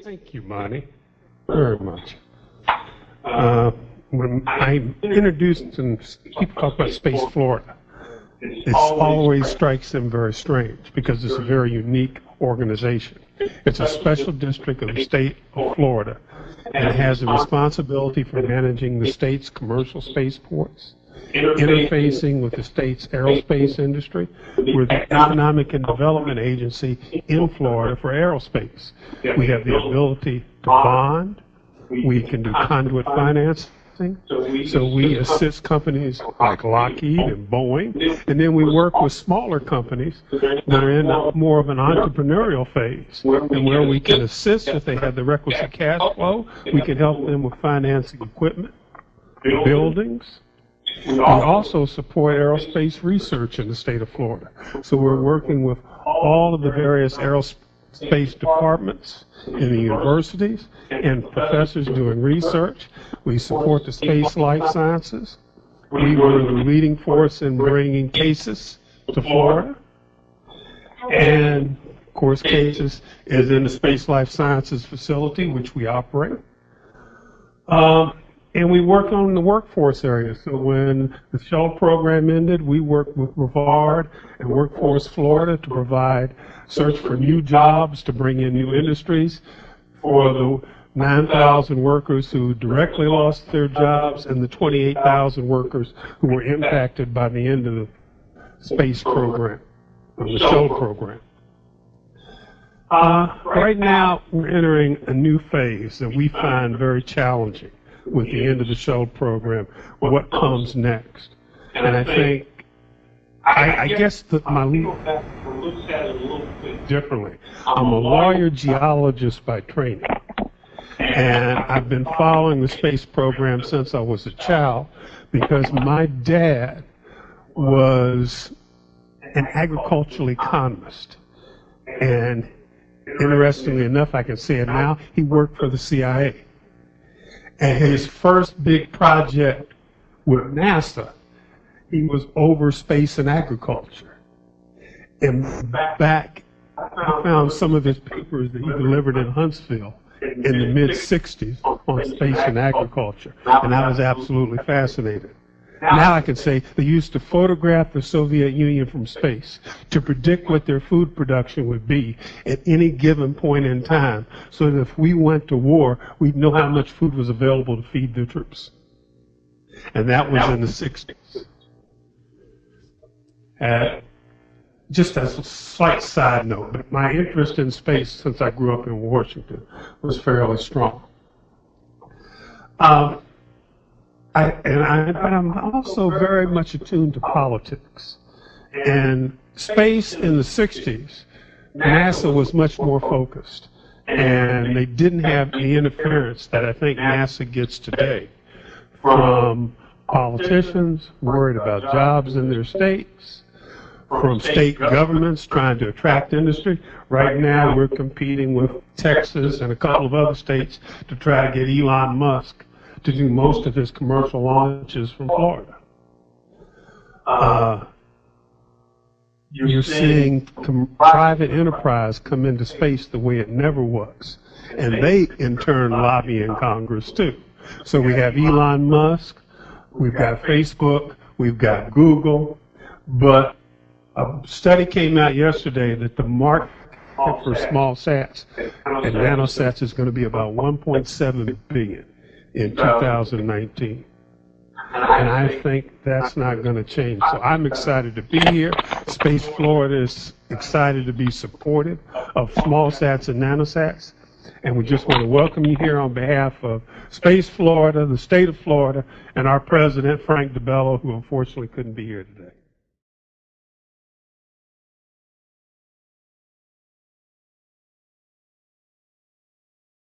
Thank you, Monty, very much. When I introduced and people talk about Space Florida, it always strikes them very strange because it's a very unique organization. It's a special district of the state of Florida, and it has the responsibility for managing the state's commercial spaceports, interfacing with the state's aerospace industry. We're the economic and development agency in Florida for aerospace. We have the ability to bond. We can do conduit financing. So we assist companies like Lockheed and Boeing, and then we work with smaller companies that are in more of an entrepreneurial phase, and where we can assist if they have the requisite cash flow. We can help them with financing equipment, buildings. We also support aerospace research in the state of Florida. So we're working with all of the various aerospace departments in the universities and professors doing research. We support the space life sciences. We were the leading force in bringing cases to Florida. And, of course, cases is in the Space Life Sciences facility, which we operate. And we work on the workforce area. So when the shuttle program ended, we worked with Brevard and Workforce Florida to provide search for new jobs, to bring in new industries for the 9,000 workers who directly lost their jobs and the 28,000 workers who were impacted by the end of the space program, or the shuttle program. Right now, we're entering a new phase that we find very challenging with the end of the shuttle program. What comes next? And I think, I guess that my looks at it a little bit differently. I'm a lawyer geologist by training, and I've been following the space program since I was a child because my dad was an agricultural economist, and interestingly enough, I can say it now, he worked for the CIA. And his first big project with NASA, he was over space and agriculture. And back, I found some of his papers that he delivered in Huntsville in the mid-'60s on space and agriculture. And I was absolutely fascinated. Now I can say they used to photograph the Soviet Union from space to predict what their food production would be at any given point in time, so that if we went to war, we'd know how much food was available to feed their troops. And that was in the 60s. Just as a slight side note, but my interest in space since I grew up in Washington was fairly strong. But I'm also very much attuned to politics. And space in the 60s, NASA was much more focused. And they didn't have the interference that I think NASA gets today from politicians worried about jobs in their states, from state governments trying to attract industry. Right now, we're competing with Texas and a couple of other states to try to get Elon Musk to do most of his commercial launches from Florida. You're seeing private enterprise come into space the way it never was. And they, in turn, lobby in Congress, too. So we have Elon Musk, we've got Facebook, we've got Google, but a study came out yesterday that the market for small sats and nanosats is going to be about 1.7 billion in 2019. And I think that's not going to change. So I'm excited to be here. Space Florida is excited to be supportive of small sats and nanosats. And we just want to welcome you here on behalf of Space Florida, the state of Florida, and our president, Frank DeBello, who unfortunately couldn't be here today.